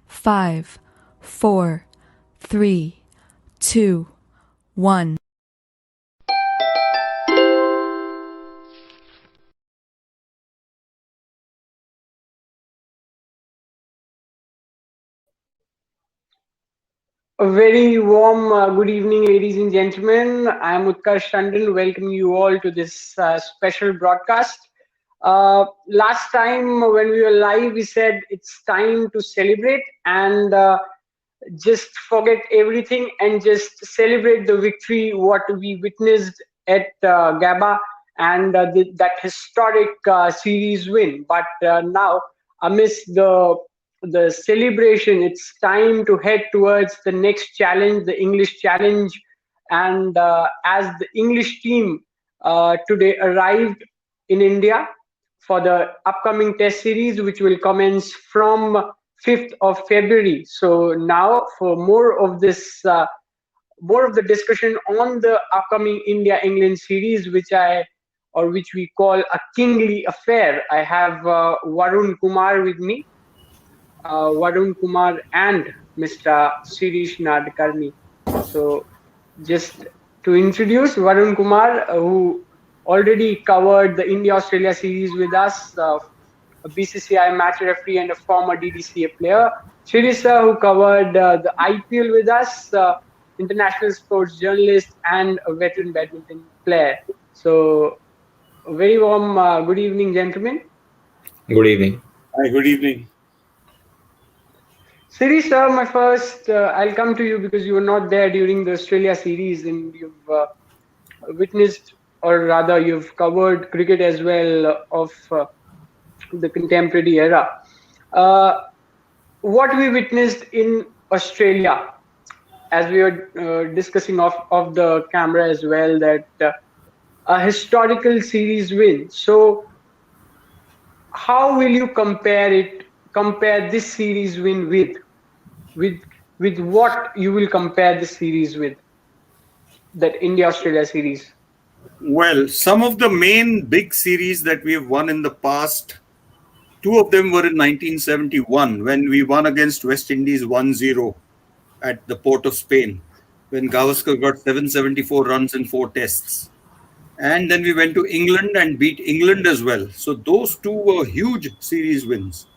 5, 4, 3, 2, 1. A very warm good evening, ladies and gentlemen. I am Utkarsh Tandon, welcoming you all to this special broadcast. Last time when we were live, we said it's time to celebrate and just forget everything and just celebrate the victory what we witnessed at Gaba and that historic series win. But now, amidst the celebration, it's time to head towards the next challenge, the English challenge. And as the English team today arrived in India for the upcoming test series, which will commence from 5th of February. So now for more of this, more of the discussion on the upcoming India-England series, which we call a kingly affair, I have Varun Kumar with me. Varun Kumar and Mr. Shirish Nadkarni. So just to introduce Varun Kumar, who already covered the India-Australia series with us, a BCCI match referee and a former DDCA player. Shirish sir, who covered the IPL with us, international sports journalist and a veteran badminton player. So a very warm good evening, gentlemen. Good evening. Hi, good evening. Siri sir, my first, I'll come to you because you were not there during the Australia series and you've witnessed, or rather you've covered cricket as well of the contemporary era. What we witnessed in Australia, as we were discussing off the camera as well, that a historical series win. So how will you compare this series win with what you will compare this series with, that India-Australia series? Well, some of the main big series that we have won in the past, two of them were in 1971 when we won against West Indies 1-0 at the Port of Spain, when Gavaskar got 774 runs in 4 tests. And then we went to England and beat England as well. So those two were huge series wins.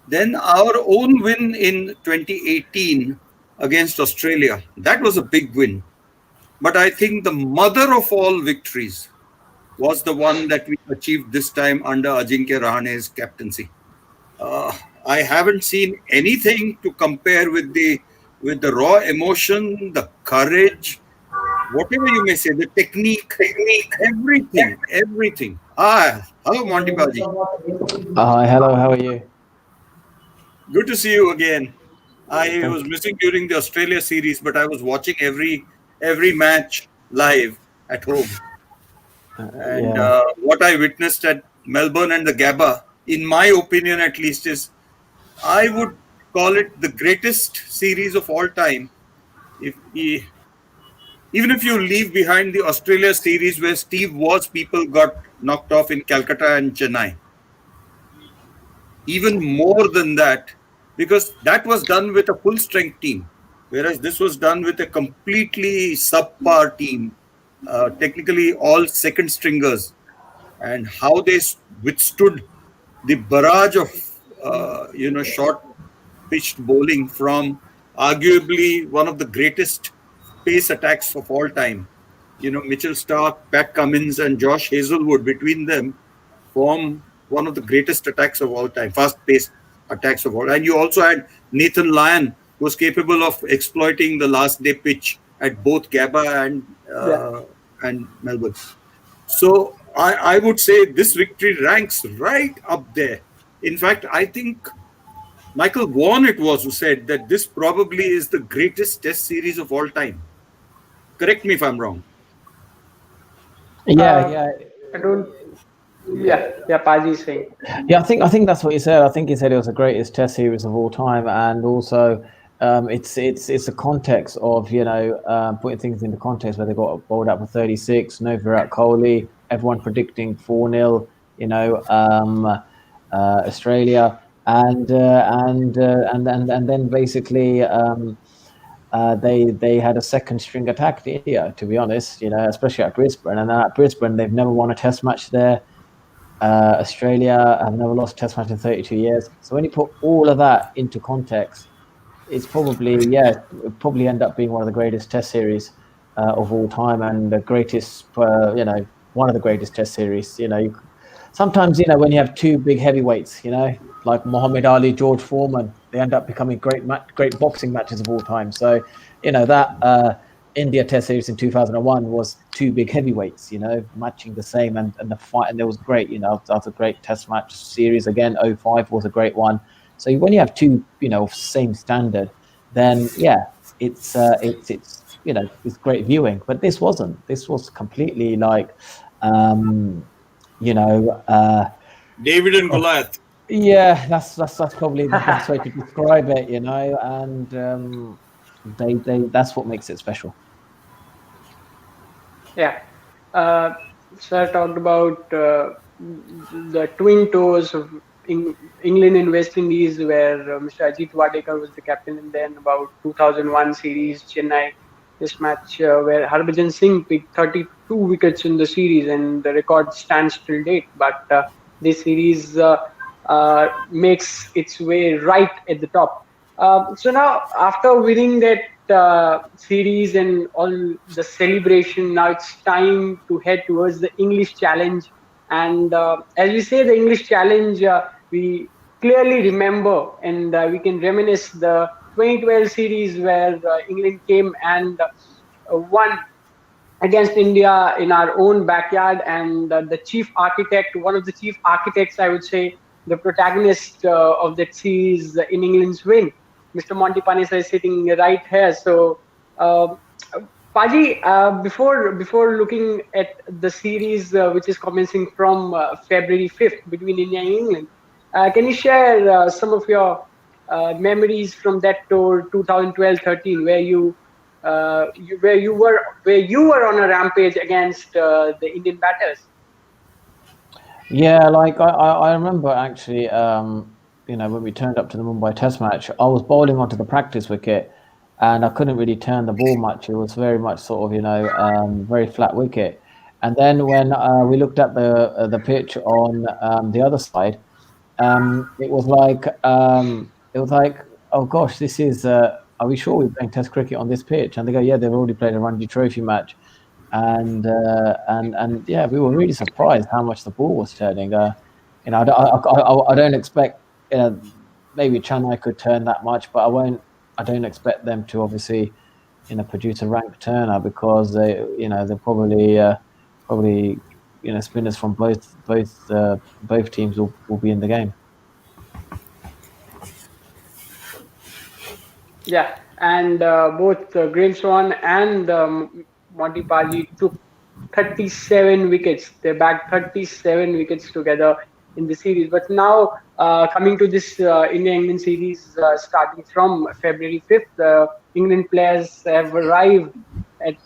Then our own win in 2018 against Australia, that was a big win. But I think the mother of all victories was the one that we achieved this time under Ajinkya Rahane's captaincy. I haven't seen anything to compare with the raw emotion, the courage, whatever you may say, the technique, everything. Hello, Monty Baji. Hi, hello, how are you? Good to see you again. I was missing during the Australia series, but I was watching every match live at home. And what I witnessed at Melbourne and the Gabba, in my opinion at least, is I would call it the greatest series of all time. Even if you leave behind the Australia series where Steve Waugh's people got knocked off in Calcutta and Chennai. Even more than that, because that was done with a full strength team, whereas this was done with a completely subpar team, technically all second stringers, and how they withstood the barrage of short pitched bowling from arguably one of the greatest pace attacks of all time. Mitchell Starc, Pat Cummins and Josh Hazlewood, between them form one of the greatest attacks of all time, fast-paced attacks of all. And you also had Nathan Lyon, who was capable of exploiting the last day pitch at both Gabba and Melbourne. So I would say this victory ranks right up there. In fact, I think Michael Vaughan it was who said that this probably is the greatest test series of all time. Correct me if I'm wrong. Yeah. I don't. Yeah, Paji saying. Yeah, I think that's what he said. I think he said it was the greatest test series of all time, and also it's a context of putting things into context where they got bowled out for 36, no Virat Kohli, everyone predicting 4-0. Australia. and then basically they had a second string attack to India. To be honest, especially at Brisbane, and at Brisbane they've never won a Test match there. Australia have never lost a Test match in 32 years. So when you put all of that into context, it's probably end up being one of the greatest Test series of all time, and the greatest, one of the greatest Test series. Sometimes when you have two big heavyweights, like Muhammad Ali, George Foreman, they end up becoming great boxing matches of all time. So that India Test series in 2001 was two big heavyweights, matching the same, and the fight, and it was great. That was a great Test match series. Again, 05 was a great one. So when you have two, same standard, then it's it's great viewing. But this wasn't. This was completely like, David and Goliath. Yeah, that's probably the best way to describe it, and they that's what makes it special. Yeah. Sir talked about the twin tours of England and West Indies, where Mr. Ajit Wadekar was the captain, and then about 2001 series Chennai Test match where Harbhajan Singh picked 32 wickets in the series, and the record stands till date. But this series makes its way right at the top. So now, after winning that series and all the celebration, now it's time to head towards the English Challenge. And as we say, the English Challenge, we clearly remember and we can reminisce the 2012 series where England came and won against India in our own backyard, and the chief architect, one of the chief architects, I would say, the protagonist of that series in England's win, Mr. Monty Panesar, is sitting right here. So, Paji, before looking at the series which is commencing from February 5th between India and England, can you share some of your memories from that tour 2012-13, where you were on a rampage against the Indian batters? Yeah, like I remember actually, when we turned up to the Mumbai Test match, I was bowling onto the practice wicket, and I couldn't really turn the ball much. It was very much sort of very flat wicket. And then when we looked at the pitch on the other side, it was like, oh gosh, this is. Are we sure we're playing Test cricket on this pitch? And they go, yeah, they've already played a Ranji Trophy match, and yeah, we were really surprised how much the ball was turning. I don't expect maybe Chennai could turn that much, but I don't expect them to obviously produce a rank turner, because they're probably spinners from both teams will be in the game. Yeah, and both Graham Swan and Monty Paji took 37 wickets. They bagged 37 wickets together in the series. But now, coming to this India-England series starting from February 5th, England players have arrived at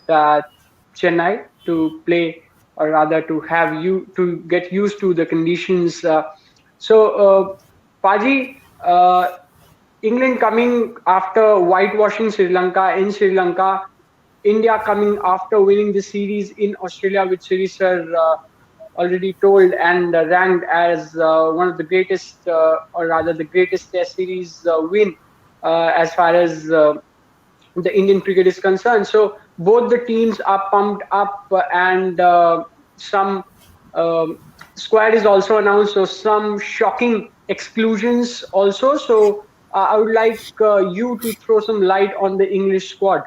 Chennai to play, or rather to get used to the conditions. Paji, England coming after whitewashing Sri Lanka in Sri Lanka, India coming after winning the series in Australia, which Sri Sir already told and ranked as one of the greatest, or rather the greatest Test series win as far as the Indian cricket is concerned. So both the teams are pumped up, and some squad is also announced. So some shocking exclusions also. So I would like you to throw some light on the English squad.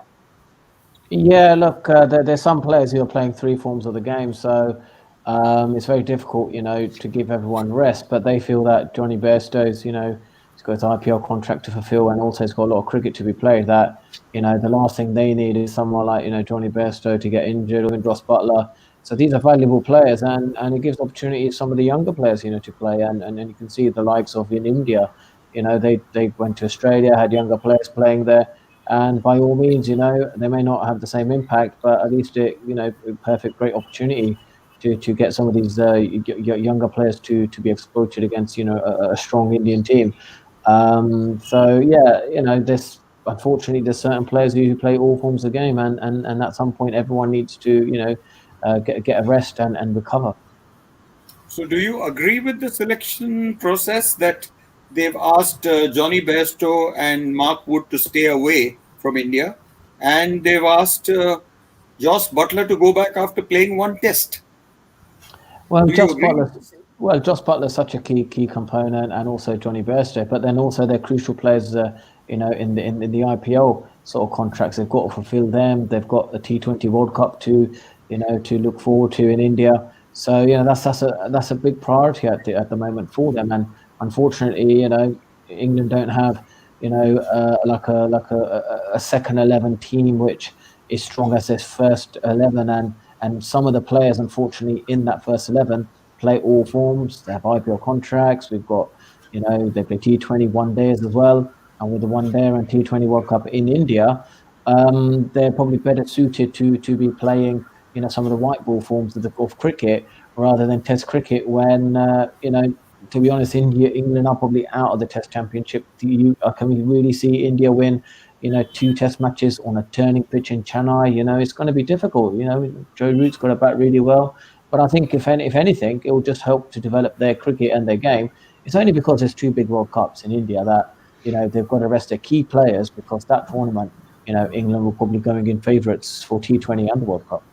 Yeah, look, there's some players who are playing three forms of the game, so it's very difficult, to give everyone rest. But they feel that Johnny Bairstow's, he's got his IPL contract to fulfill, and also he's got a lot of cricket to be played. That the last thing they need is someone like Johnny Bairstow to get injured, or Ross Butler. So these are valuable players, and it gives opportunity to some of the younger players, to play. And you can see the likes of in India, they went to Australia, had younger players playing there. And by all means, they may not have the same impact, but at least great opportunity to get some of these younger players to be exploited against a strong Indian team. So yeah, this unfortunately there's certain players who play all forms of the game, and at some point everyone needs to get a rest and recover. So, do you agree with the selection process that they've asked Johnny Bairstow and Mark Wood to stay away from India, and they've asked Joss Butler to go back after playing one test? Well, Do you Joss agree? Butler. Well, Joss Butler's such a key component, and also Johnny Bairstow. But then also they're crucial players, in the IPL sort of contracts. They've got to fulfil them. They've got the T20 World Cup to look forward to in India. So that's a big priority at the moment for them. And unfortunately, England don't have like a second 11 team which is strong as their first 11, and some of the players unfortunately in that first 11 play all forms. They have IPL contracts. We've got, they play T20 one days as well. And with the one day and T20 World Cup in India, they're probably better suited to be playing, some of the white ball forms of cricket rather than Test cricket. When to be honest, England are probably out of the Test Championship. Can we really see India win, two Test matches on a turning pitch in Chennai? It's going to be difficult. Joe Root's got to bat really well. But I think if anything, it will just help to develop their cricket and their game. It's only because there's two big World Cups in India that they've got to rest their key players, because that tournament, England will probably going in favourites for T20 and the World Cup.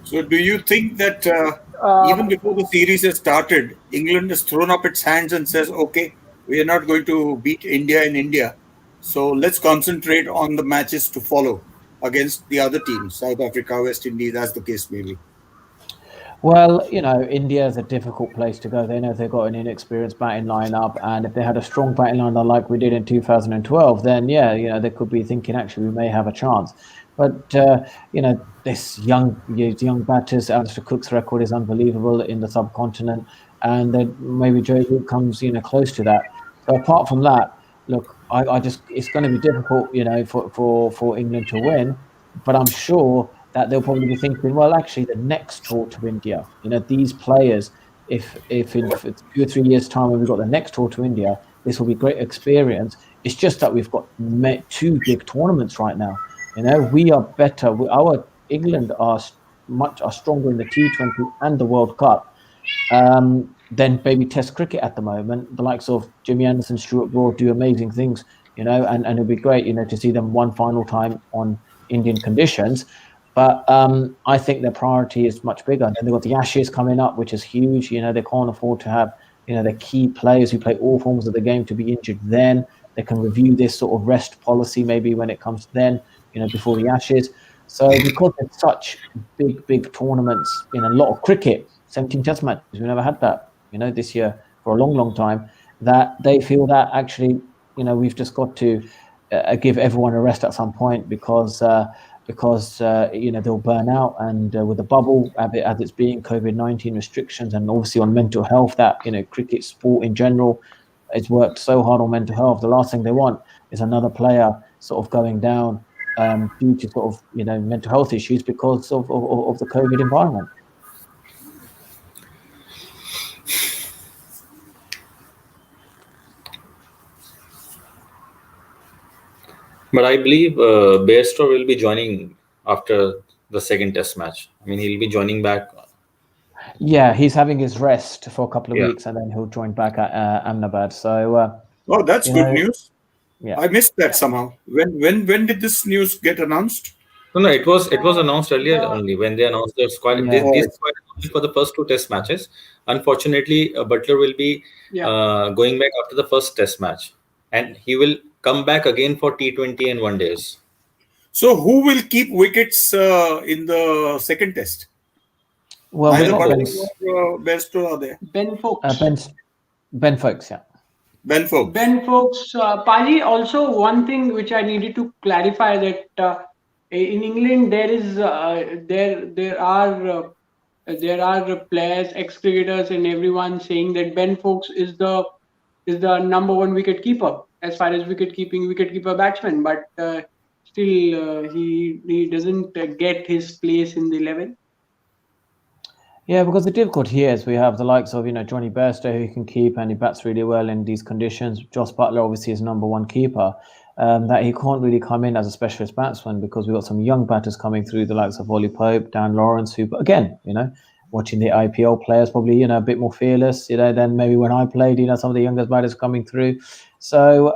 So, do you think that even Uh, before the series has started, England has thrown up its hands and says, "Okay, we are not going to beat India in India, so let's concentrate on the matches to follow against the other teams, South Africa, West Indies, as the case may be." Well, India is a difficult place to go. They know they've got an inexperienced batting lineup, and if they had a strong batting lineup like we did in 2012, then yeah, they could be thinking actually we may have a chance. But these young batters, Alistair Cook's record is unbelievable in the subcontinent, and then maybe Joe Root comes close to that. So apart from that, look, I just it's going to be difficult, for England to win, but I'm sure that they'll probably be thinking, well, actually, the next tour to India, these players, if in 2 or 3 years' time when we've got the next tour to India, this will be great experience. It's just that we've got two big tournaments right now. We are better. Our England are stronger in the T20 and the World Cup than maybe Test cricket at the moment. The likes of Jimmy Anderson, Stuart Broad do amazing things, and it'd be great, to see them one final time on Indian conditions. But I think their priority is much bigger. And then they've got the Ashes coming up, which is huge. They can't afford to have, the key players who play all forms of the game to be injured then. They can review this sort of rest policy maybe when it comes to then, before the Ashes. So because it's such big tournaments in a lot of cricket, 17 Test matches, we never had that, this year for a long time, that they feel that actually, we've just got to give everyone a rest at some point, because they'll burn out, and with the bubble as it's being, COVID-19 restrictions, and obviously on mental health, that cricket sport in general, it's worked so hard on mental health. The last thing they want is another player sort of going down due to sort of mental health issues because of the COVID environment. But I believe Bairstow will be joining after the second test match. I mean, he'll be joining back. Yeah, he's having his rest for a couple of Yeah. weeks, and then he'll join back at Ahmedabad. So, Oh, that's good news. yeah. I missed that somehow. When did this news get announced? No, it was announced earlier only when they announced the squad. Yeah. This squad is only for the first two test matches. Unfortunately, Butler will be going back after the first test match, and he will come back again for T20 and one days. So, who will keep wickets in the second test? Well, Neither we've got Butler nor Bairstow are there. Ben Folks. Ben Folks, yeah. Ben Folks. Ben Folks, Paji, also one thing which I needed to clarify, that in England there are players, ex-cricketers, and everyone saying that Ben Folks is the number one wicket keeper as far as wicket keeper batsman, but still he doesn't get his place in the 11. Yeah, because the difficulty here is we have the likes of, Johnny Bairstow who can keep and he bats really well in these conditions. Joss Butler obviously is number one keeper. That he can't really come in as a specialist batsman because we've got some young batters coming through, the likes of Ollie Pope, Dan Lawrence, who, again, watching the IPL players probably, a bit more fearless, than maybe when I played, some of the youngest batters coming through. So,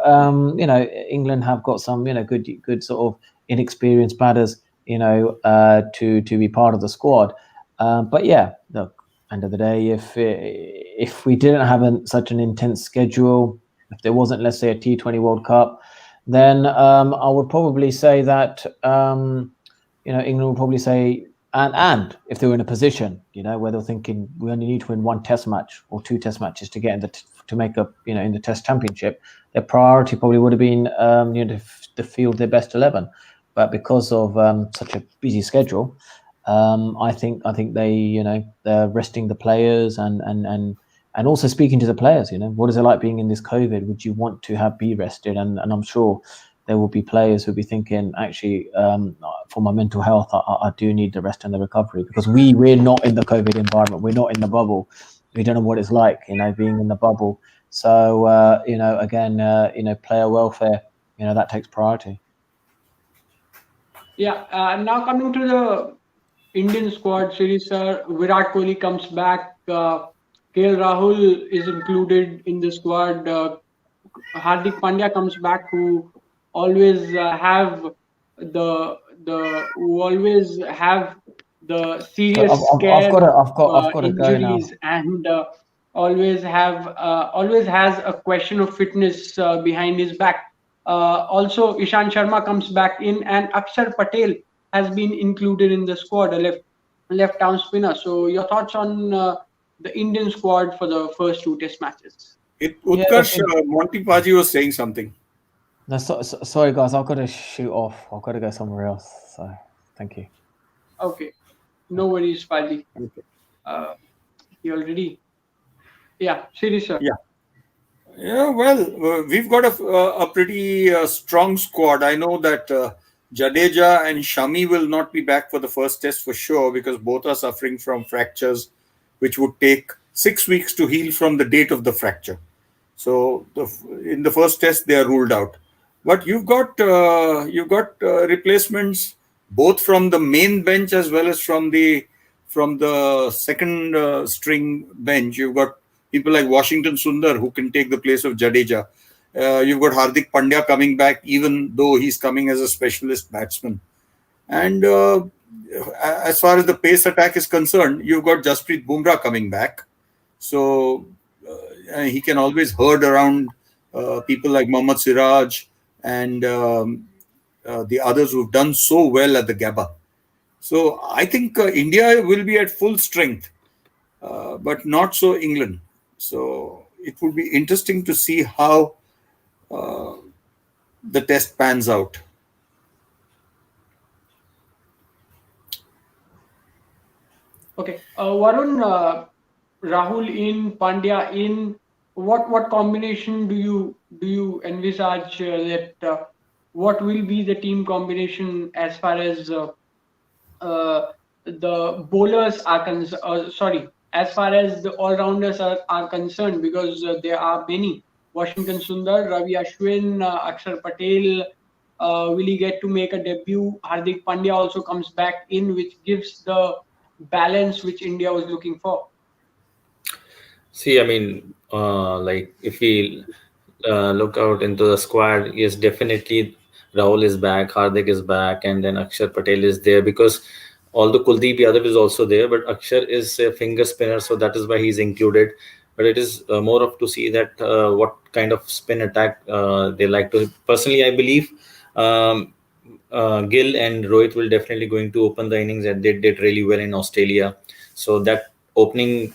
England have got some, good sort of inexperienced batters, to be part of the squad. But yeah, look, end of the day, if we didn't have such an intense schedule, if there wasn't, let's say, a T20 World Cup, then I would probably say that England would probably say, and if they were in a position, where they're thinking we only need to win one Test match or two Test matches to get in to make up, in the Test Championship, their priority probably would have been, to field their best 11. But because of such a busy schedule, I think they, they're resting the players and also speaking to the players. What is it like being in this COVID? Would you want to be rested? And I'm sure there will be players who'll be thinking, actually, for my mental health, I do need the rest and the recovery, because we're not in the COVID environment. We're not in the bubble. We don't know what it's like, being in the bubble. So, again, player welfare, that takes priority. Yeah. Now coming to the Indian squad, series, sir, Virat Kohli comes back. KL Rahul is included in the squad. Hardik Pandya comes back, who always have who always have the serious I've scare got to go now. injuries, and always has a question of fitness behind his back. Also, Ishan Sharma comes back in, and Akshar Patel has been included in the squad, a left arm spinner. So, your thoughts on the Indian squad for the first two Test matches? Utkarsh, Monty Paji was saying something. No, sorry guys, I've got to shoot off. I've got to go somewhere else. So, thank you. Okay, no worries, Paji. Okay. You already? Yeah, serious, sir. Yeah, well, we've got a pretty strong squad. I know that Jadeja and Shami will not be back for the first test for sure, because both are suffering from fractures, which would take 6 weeks to heal from the date of the fracture. So in the first test, they are ruled out. But you've got replacements both from the main bench as well as from the second string bench. You've got people like Washington Sundar, who can take the place of Jadeja. You've got Hardik Pandya coming back, even though he's coming as a specialist batsman. And as far as the pace attack is concerned, you've got Jasprit Bumrah coming back. So he can always herd around people like Mohammad Siraj and the others who've done so well at the Gabba. So I think India will be at full strength, but not so England. So it would be interesting to see how the test pans out. Okay, Varun, Rahul in, Pandya in. What combination do you envisage that what will be the team combination as far as the bowlers are concerned? As far as the all-rounders are concerned, because there are many. Washington Sundar, Ravi Ashwin, Akshar Patel, will he get to make a debut? Hardik Pandya also comes back in, which gives the balance which India was looking for. See, I mean, like if we look out into the squad, yes, definitely Rahul is back, Hardik is back, and then Akshar Patel is there, because although Kuldeep Yadav is also there, but Akshar is a finger spinner, so that is why he's included. But it is more of to see that what kind of spin attack they like to. Personally, I believe Gill and Rohit will definitely going to open the innings, and they did really well in Australia. So that opening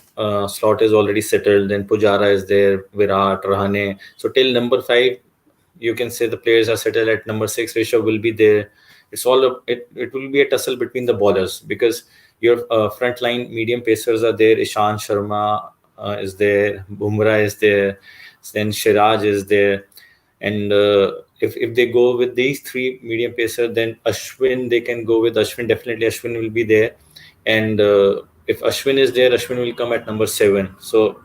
slot is already settled. Then Pujara is there, Virat, Rahane. So till number 5, you can say the players are settled. At number 6, Rishabh will be there. It will be a tussle between the bowlers, because your frontline medium pacers are there. Ishan Sharma is there, Bumrah is there, then Siraj is there, and if they go with these 3 medium pacers, then Ashwin, they can go with Ashwin. Definitely Ashwin will be there, and if Ashwin is there, Ashwin will come at number 7. So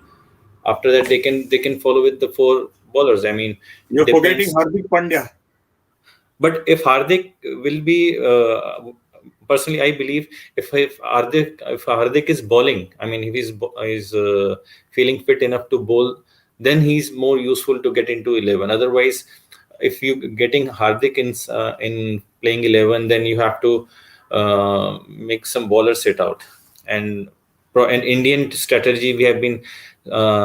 after that, they can follow with the 4 bowlers. I mean, it You're forgetting depends. Hardik Pandya. But if Hardik will be, personally, I believe if Hardik is bowling, I mean, if he's feeling fit enough to bowl, then he's more useful to get into 11. Otherwise, if you getting Hardik in playing 11, then you have to make some bowlers sit out. And an Indian strategy, we have been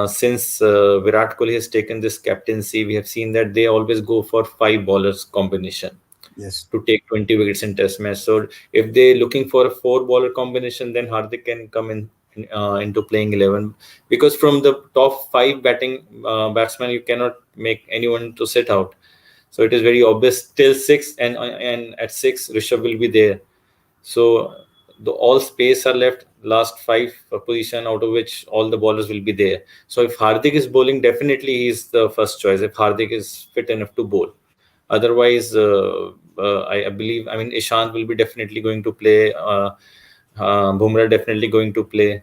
since Virat Kohli has taken this captaincy, we have seen that they always go for 5 bowlers combination Yes. to take 20 wickets in test match. So if they're looking for a 4 bowler combination, then Hardik can come into playing 11, because from the top 5 batting batsmen, you cannot make anyone to sit out. So it is very obvious till 6, and at 6 Rishabh will be there. So the all space are left last 5 position, out of which all the bowlers will be there. So if Hardik is bowling, definitely he is the first choice if Hardik is fit enough to bowl. Otherwise, I believe, I mean, Ishant will be definitely going to play. Bumrah definitely going to play.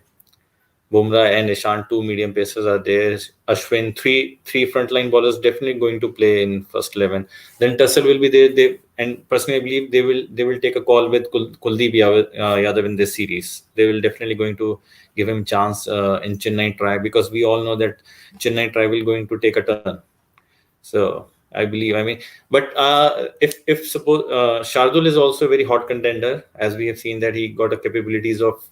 Bumrah and Ishant, 2 medium pacers are there. Ashwin, three frontline bowlers definitely going to play in first 11. Then Tussle will be there. And personally, I believe they will take a call with Kuldeep Yadav in this series. They will definitely going to give him chance in Chennai try, because we all know that Chennai try will going to take a turn. So I believe, I mean, but if suppose Shardul is also a very hot contender, as we have seen that he got the capabilities of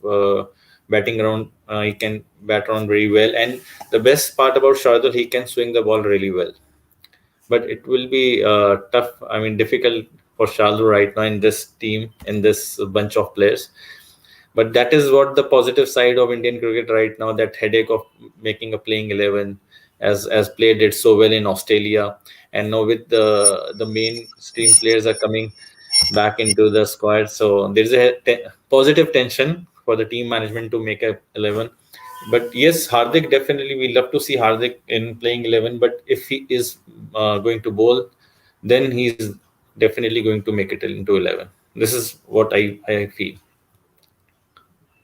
batting around. He can bat around very well, and the best part about Shardul, he can swing the ball really well. But it will be tough. I mean, difficult for Shardul right now in this team, in this bunch of players. But that is what the positive side of Indian cricket right now, that headache of making a playing 11, as play did so well in Australia. And now with the mainstream players are coming back into the squad. So there's a positive tension for the team management to make a 11. But yes, Hardik, definitely we love to see Hardik in playing 11. But if he is going to bowl, then he's definitely going to make it into 11. This is what I feel.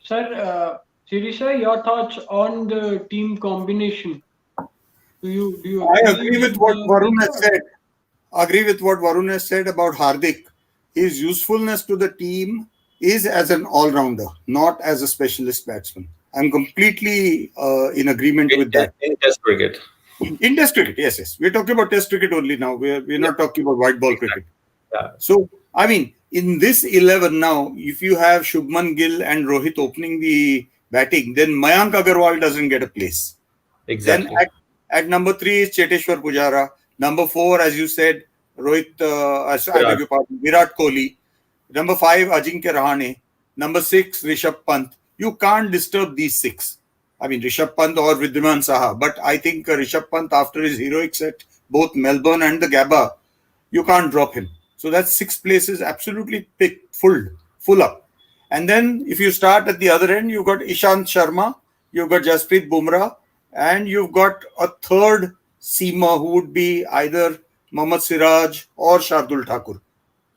Sir, Sirisha, your thoughts on the team combination? Do you I agree agree with what the Varun picture? has said. Agree with what Varun has said about Hardik. His usefulness to the team is as an all-rounder, not as a specialist batsman. I'm completely in agreement with that. In Test cricket. In Test cricket, yes. We're talking about Test cricket only now. We're not talking about white ball cricket. Yeah. So, I mean, in this 11 now, if you have Shubman Gill and Rohit opening the batting, then Mayank Agarwal doesn't get a place. Exactly. Then at number 3 is Cheteshwar Pujara. Number 4, as you said, Rohit, I beg your pardon, Virat Kohli. Number 5, Ajinkya Rahane. Number 6, Rishabh Pant. You can't disturb these 6. I mean, Rishabh Pant or Vidyaman Saha. But I think Rishabh Pant, after his heroics at both Melbourne and the Gabba, you can't drop him. So that's 6 places absolutely picked, full up. And then if you start at the other end, you've got Ishant Sharma, you've got Jasprit Bumrah, and you've got a third seamer who would be either Mohammad Siraj or Shardul Thakur.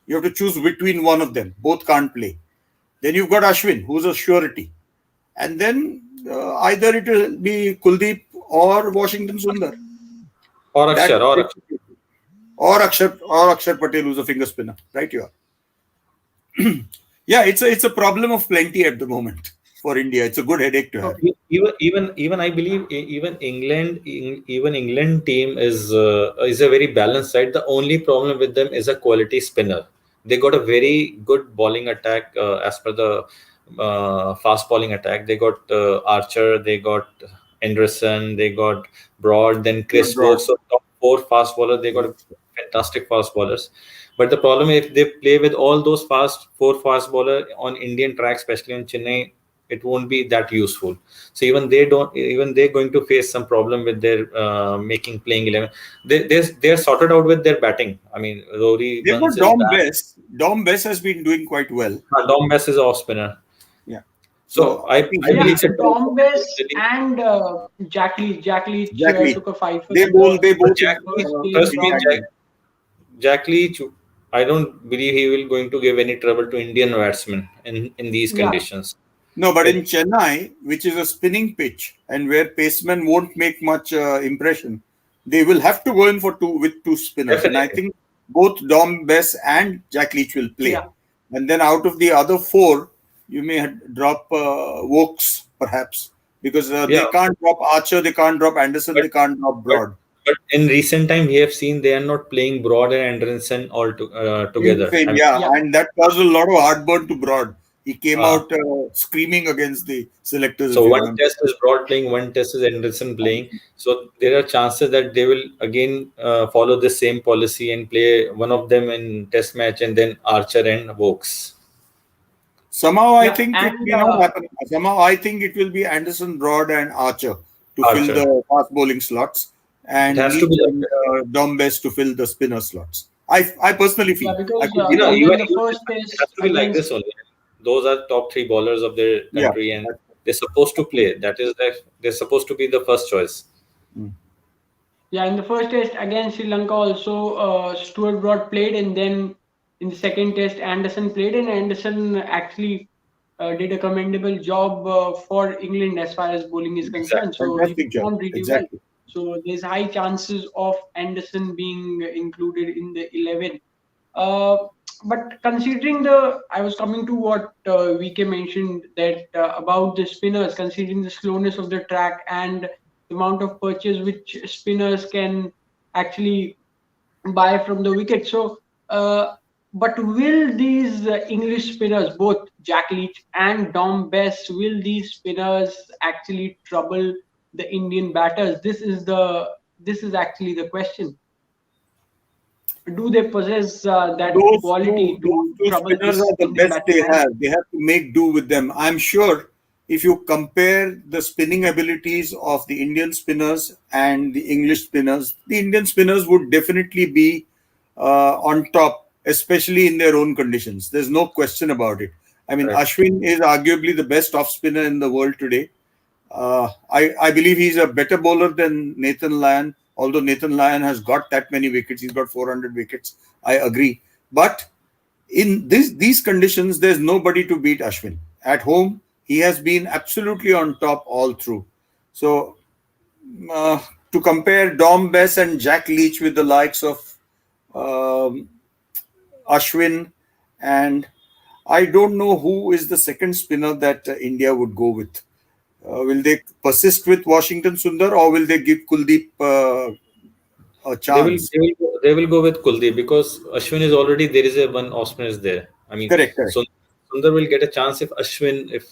You have to choose between one of them. Both can't play. Then you've got Ashwin, who's a surety. And then either it will be Kuldeep or Washington Sundar. Or Akshar. Or Akshar Patel, who's a finger spinner. Right, you are. Yeah, it's a problem of plenty at the moment for India. It's a good headache to have. Even I believe even England team is a very balanced side. The only problem with them is a quality spinner. They got a very good bowling attack as per the fast bowling attack. They got Archer, they got Anderson, they got Broad, then Chris Broad. Wood. So top 4 fast bowlers. They got fantastic fast bowlers. But the problem, if they play with all those 4 fast bowler on Indian tracks, especially on Chennai, it won't be that useful. So even they're going to face some problem with their making playing 11. They're sorted out with their batting. I mean, Rory. They've got Dom Bess. Dom Bess has been doing quite well. Dom Bess is off spinner. Yeah. So I believe Dom Bess and Jack Leach took a 5. They both. Trust me, Jack Leach, I don't believe he will going to give any trouble to Indian batsmen in these conditions. No, but in Chennai, which is a spinning pitch and where pacemen won't make much impression, they will have to go in for two spinners. And I Definitely. think both Dom Bess and Jack Leach will play. Yeah. And then out of the other four, you may drop Wokes perhaps, because they can't drop Archer, they can't drop Anderson, they can't drop Broad. But in recent time, we have seen they are not playing Broad and Anderson all together. Same, I mean, yeah, and that caused a lot of heartburn to Broad. He came out screaming against the selectors. So one test is Broad playing, one test is Anderson playing. So there are chances that they will again follow the same policy and play one of them in test match and then Archer and Wokes. Somehow I think it may not happen. Somehow I think it will be Anderson, Broad, and Archer to fill the fast bowling slots, and Leach and Dom Bess to fill the spinner slots. I personally feel. Yeah, because the first test it has to be like this only. Those are top three bowlers of their country, and they're supposed to play. That is, they're supposed to be the first choice. Yeah, in the first test against Sri Lanka, also Stuart Broad played, and then in the second test, Anderson played, and Anderson actually did a commendable job for England as far as bowling is concerned. So he performed really well. So there's high chances of Anderson being included in the 11. But considering I was coming to what VK mentioned that about the spinners, considering the slowness of the track and the amount of purchase which spinners can actually buy from the wicket. So, but will these English spinners, both Jack Leach and Dom Bess, will these spinners actually trouble the Indian batters? This is actually the question. Do they possess that quality to trouble spinners are the best they have. They have to make do with them. I'm sure if you compare the spinning abilities of the Indian spinners and the English spinners, the Indian spinners would definitely be on top, especially in their own conditions. There's no question about it. I mean, Ashwin is arguably the best off spinner in the world today. I believe he's a better bowler than Nathan Lyon, although Nathan Lyon has got that many wickets. He's got 400 wickets. I agree. But in these conditions, there's nobody to beat Ashwin. At home, he has been absolutely on top all through. So to compare Dom Bess and Jack Leach with the likes of Ashwin, and I don't know who is the second spinner that India would go with. Will they persist with Washington Sundar, or will they give Kuldeep a chance? They will go with Kuldeep because Ashwin is already there. Is a one off-spinner is there. I mean, correct. So Sundar will get a chance if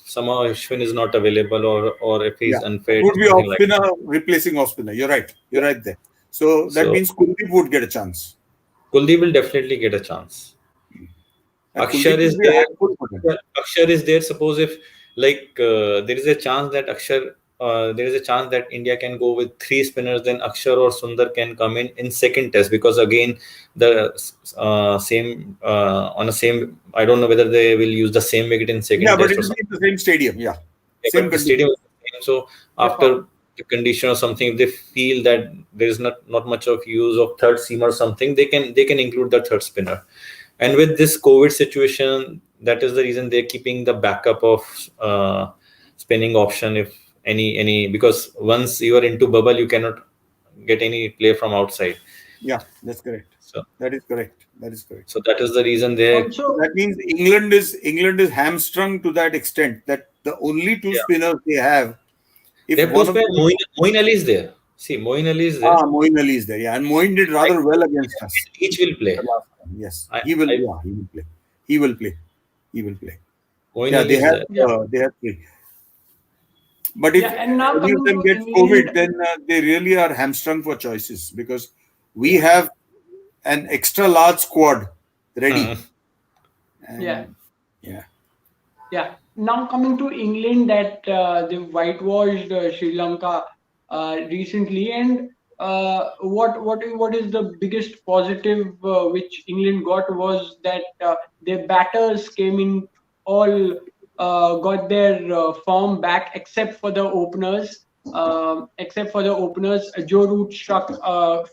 somehow Ashwin is not available or if he's unfair. Would be off-spinner replacing off-spinner. You're right. You're right there. So that means Kuldeep would get a chance. Kuldeep will definitely get a chance. Akshar is there. Akshar is there. Suppose if there is a chance that India can go with three spinners, then Akshar or Sundar can come in second test, because again the same on the same. I don't know whether they will use the same wicket in second test. Yeah, but it will be the same stadium. Yeah, same stadium. So after the condition or something, if they feel that there is not much of use of third seam or something, they can include the third spinner. And with this COVID situation, that is the reason they're keeping the backup of spinning option, if any, because once you are into bubble, you cannot get any play from outside. Yeah, that's correct. So that is correct. So that is the reason they. So that means England is hamstrung to that extent that the only two spinners they have. If Moeen Ali is there. See, Moeen Ali is there. Moeen Ali is there. Yeah, and Moeen did rather well against us. Each will play. Yes, he will. He will play. He will play. They have three. But if any of them get COVID, then they really are hamstrung for choices, because we have an extra large squad ready. Yeah. Now coming to England, that they whitewashed Sri Lanka recently, and what is the biggest positive which England got was that their batters came in all got their form back, except for the openers. Joe Root struck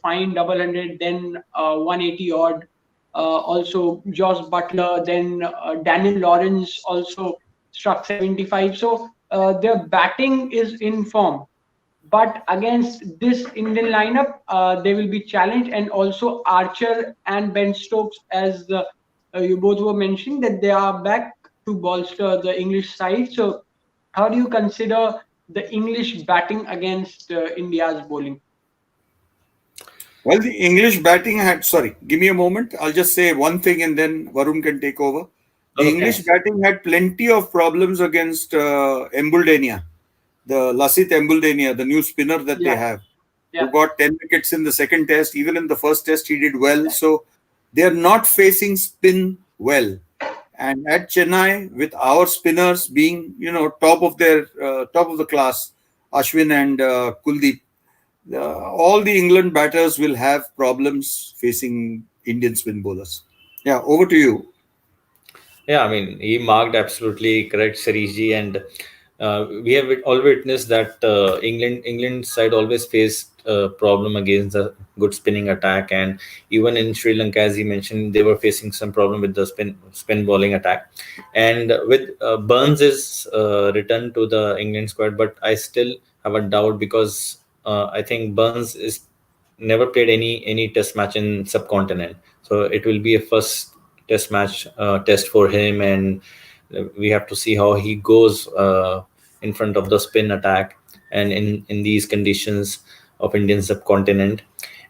fine double-hundred, then 180 odd. Also Josh Butler, then Daniel Lawrence also struck 75. So their batting is in form. But against this Indian lineup, they will be challenged, and also Archer and Ben Stokes, as you both were mentioning, that they are back to bolster the English side. So, how do you consider the English batting against India's bowling? Well, the English batting had, sorry, give me a moment. I'll just say one thing and then Varun can take over. The Okay. English batting had plenty of problems against Embuldenia, the Lasit Embuldenia, the new spinner that they Yeah, have, who yeah, got 10 wickets in the second test. Even in the first test, he did well. So they are not facing spin well. And at Chennai, with our spinners being, top of their top of the class, Ashwin and Kuldeep, all the England batters will have problems facing Indian spin bowlers. Yeah, over to you. Yeah, I mean, he marked absolutely correct, Sariji, and we have all witnessed that England side always faced a problem against the good spinning attack, and even in Sri Lanka, as he mentioned, they were facing some problem with the spin bowling attack, and with Burns is returned to the England squad, but I still have a doubt because I think Burns is never played any test match in subcontinent, so it will be a first test match test for him, and we have to see how he goes in front of the spin attack and in these conditions of Indian subcontinent.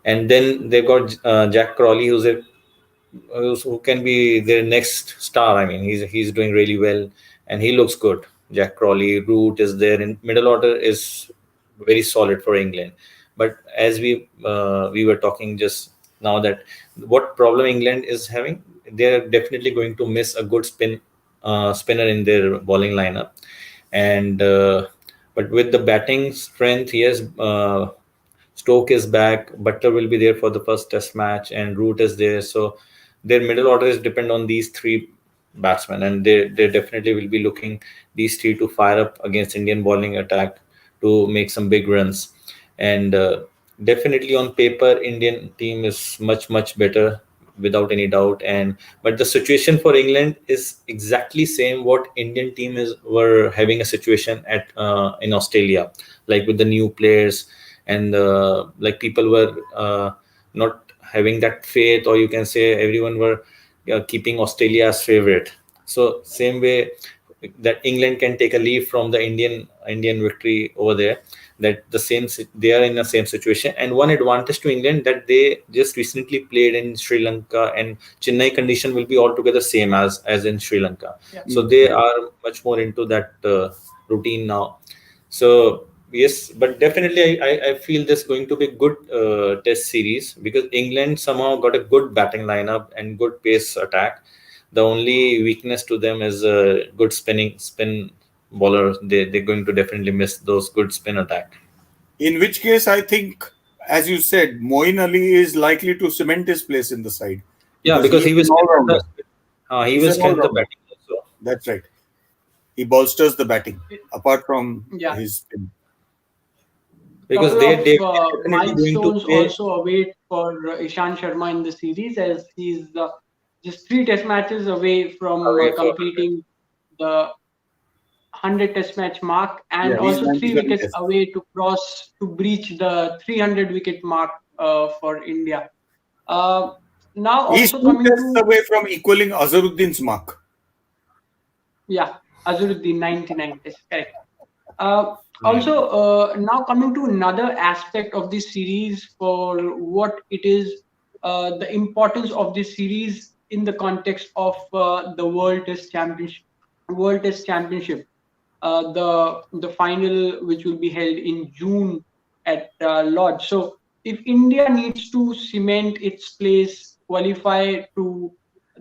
And then they've got Jack Crawley, who can be their next star. I mean, he's doing really well, and he looks good. Jack Crawley, Root is there, and middle order is very solid for England. But as we were talking just now, that what problem England is having, they're definitely going to miss a good spinner in their bowling lineup, and but with the batting strength, yes. Stoke is back. Butler will be there for the first test match, and Root is there. So their middle order is depend on these three batsmen, and they definitely will be looking these three to fire up against Indian bowling attack to make some big runs. And definitely on paper, Indian team is much better without any doubt. And but the situation for England is exactly same what Indian team is were having a situation at in Australia, like with the new players, and like people were not having that faith, or you can say everyone were keeping Australia as favorite. So same way that England can take a leave from the Indian victory over there, that they are in the same situation. And one advantage to England, that they just recently played in Sri Lanka, and Chennai condition will be altogether same as in Sri Lanka. yeah. So they are much more into that routine now. So yes, but definitely I feel this going to be a good test series, because England somehow got a good batting lineup and good pace attack. The only weakness to them is good spin bowlers. They're going to definitely miss those good spin attack. In which case, I think, as you said, Moeen Ali is likely to cement his place in the side Yeah, because because he is he will an all strengthen rounder. he He's will an all strengthen the rounder. batting also. That's right. He bolsters the batting apart from Yeah. his spin. Because Couple of they definitely going to milestones play also await for Ishan Sharma in the series, as he's just 3 test matches away from away for 100. completing the 100 test match mark, Yeah, and he's also 97 3 wickets tests. away to breach the 300 wicket mark for India. Uh, Now He's also 2 coming tests to, away from equaling Azharuddin's mark. yeah, Azharuddin 99 test, correct. Uh, Hmm. Also, now coming to another aspect of this series, for what it is, the importance of this series in the context of the World Test Championship, the final, which will be held in June at Lodge. So, if India needs to cement its place, qualify to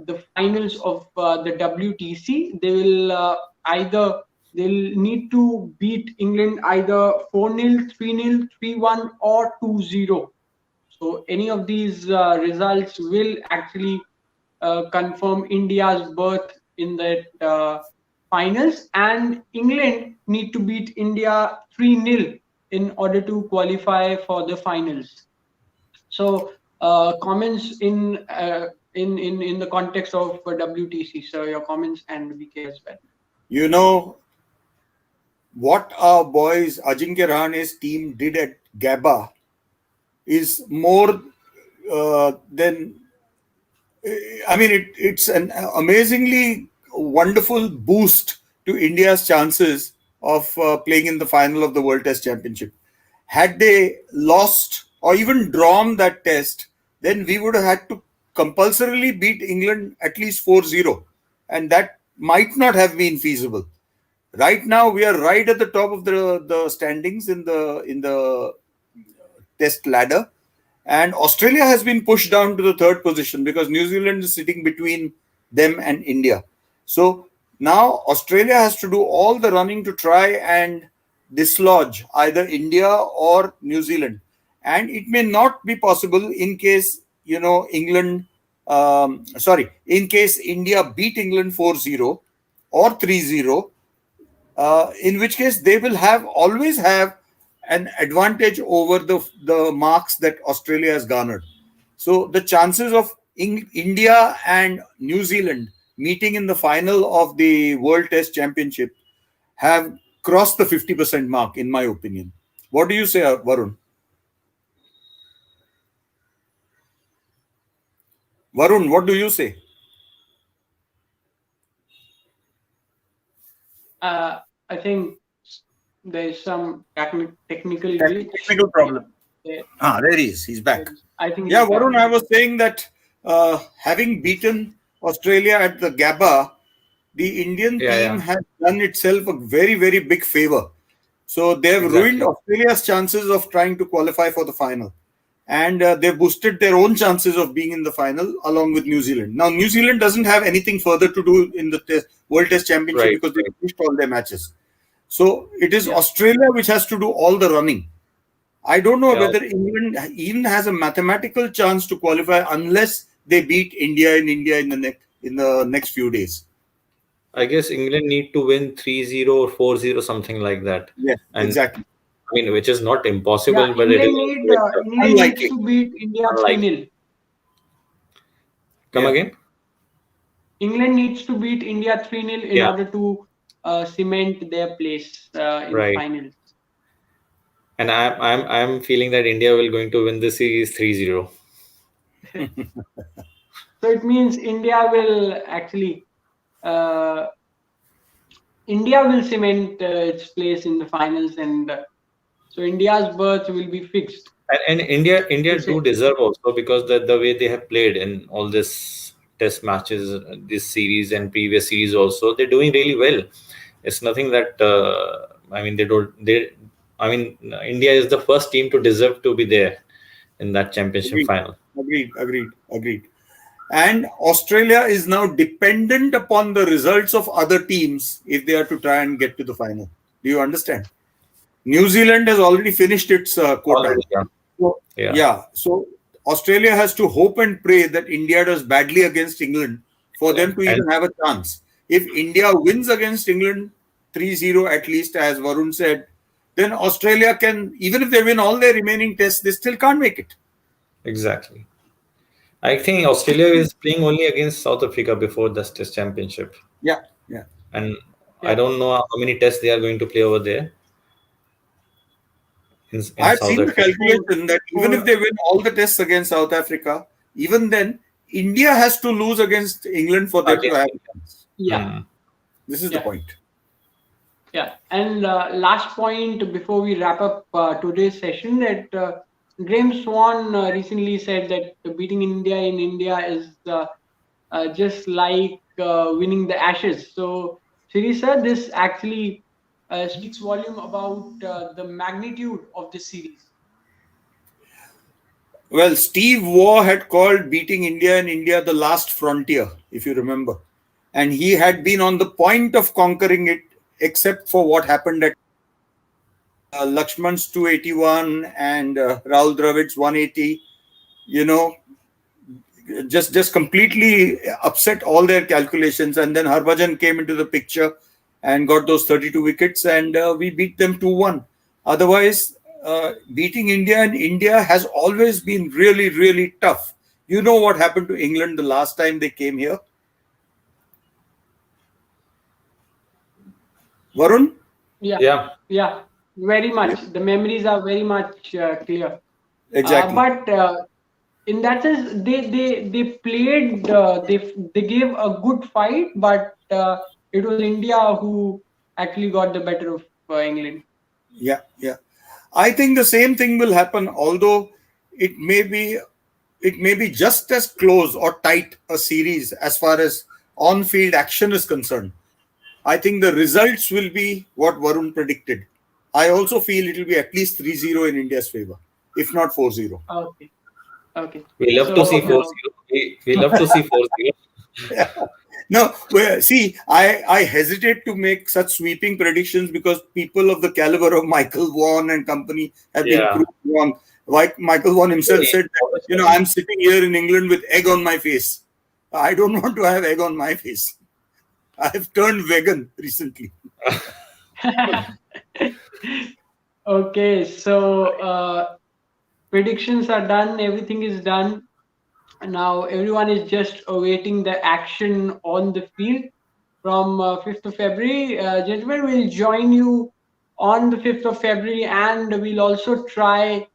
the finals of the WTC, they will either they'll need to beat England either 4-0, 3-0, 3-1, or 2-0. So any of these results will actually confirm India's berth in that finals, and England need to beat India 3-0 in order to qualify for the finals. So comments in the context of WTC. So your comments, and VK as well. You know, what our boys Ajinkya Rahane's team did at Gabba is more than, I mean, it's an amazingly wonderful boost to India's chances of playing in the final of the World Test Championship. Had they lost or even drawn that test, then we would have had to compulsorily beat England at least 4-0. And that might not have been feasible. Right now, we are right at the top of the standings in the test ladder. And Australia has been pushed down to the third position because New Zealand is sitting between them and India. So now Australia has to do all the running to try and dislodge either India or New Zealand. And it may not be possible in case, in case India beat England 4-0 or 3-0, in which case they will always have an advantage over the marks that Australia has garnered. So the chances of India and New Zealand meeting in the final of the World Test Championship have crossed the 50% mark, in my opinion. What do you say, Varun? Varun, what do you say? I think there's some technical glitch. Technical problem. There he is. He's back. I think. Yeah, Varun, I was saying that having beaten Australia at the Gabba, the Indian team has done itself a very, very big favor. So they've ruined Australia's chances of trying to qualify for the final. And they've boosted their own chances of being in the final along with New Zealand. Now, New Zealand doesn't have anything further to do in the World Test Championship because they finished all their matches. So it is Australia which has to do all the running. I don't know whether England even has a mathematical chance to qualify unless they beat India in the next few days. I guess England need to win 3-0 or 4-0, something like that. Yes, exactly. I mean, which is not impossible, but England needs to beat India 3-0. Come again? England needs to beat India 3-0 in order to cement their place in the finals. And I'm feeling that India will going to win the series 3-0. So it means India will actually cement its place in the finals, and so India's berth will be fixed. And India do deserve also, because the way they have played in all this test matches, this series and previous series also, they're doing really well. It's nothing that India is the first team to deserve to be there in that championship final. Agreed. And Australia is now dependent upon the results of other teams if they are to try and get to the final. Do you understand? New Zealand has already finished its quota. So Australia has to hope and pray that India does badly against England for them to even have a chance. If India wins against England 3-0, at least, as Varun said, then Australia can, even if they win all their remaining tests, they still can't make it. Exactly. I think Australia is playing only against South Africa before this test championship. Yeah. And I don't know how many tests they are going to play over there. I've seen the calculation that even if they win all the tests against South Africa, even then, India has to lose against England for them to have a chance. This is the point. Yeah. And last point before we wrap up today's session, that James Swan recently said that beating India in India is just like winning the Ashes. So, Sri sir, this actually speaks volume about the magnitude of this series. Well, Steve Waugh had called beating India in India the last frontier, if you remember. And he had been on the point of conquering it, except for what happened at Lakshman's 281 and Rahul Dravid's 180, just completely upset all their calculations. And then Harbhajan came into the picture and got those 32 wickets, and we beat them 2-1. Otherwise, beating India in India has always been really, really tough. You know what happened to England the last time they came here? Varun? Yeah. Very much. The memories are very much clear. Exactly. But in that sense, they played. They gave a good fight, but it was India who actually got the better of England. Yeah. I think the same thing will happen, although it may be just as close or tight a series as far as on-field action is concerned. I think the results will be what Varun predicted. I also feel it will be at least 3-0 in India's favor, if not 4-0. Okay. We love to see 4-0. We love to see 4-0. No, see, I hesitate to make such sweeping predictions because people of the caliber of Michael Vaughan and company have been proved wrong. Like Michael Vaughan himself said, that, I'm sitting here in England with egg on my face. I don't want to have egg on my face. I've turned vegan recently. Okay, so predictions are done. Everything is done. Now everyone is just awaiting the action on the field from 5th of February. Gentlemen, we'll join you on the 5th of February, and we'll also try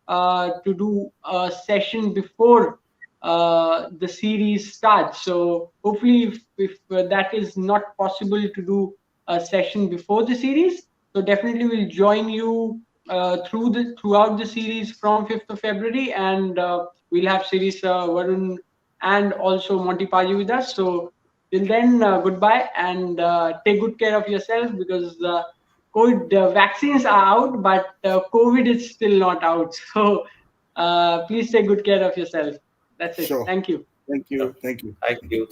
to do a session before the series starts. So hopefully, if that is not possible to do a session before the series, so definitely we'll join you throughout the series from 5th of February, and we'll have series Varun and also Monty Paji with us. So till then, goodbye, and take good care of yourself, because COVID vaccines are out, but COVID is still not out. So please take good care of yourself. That's it. Sure. Thank you. Thank you. Thank you.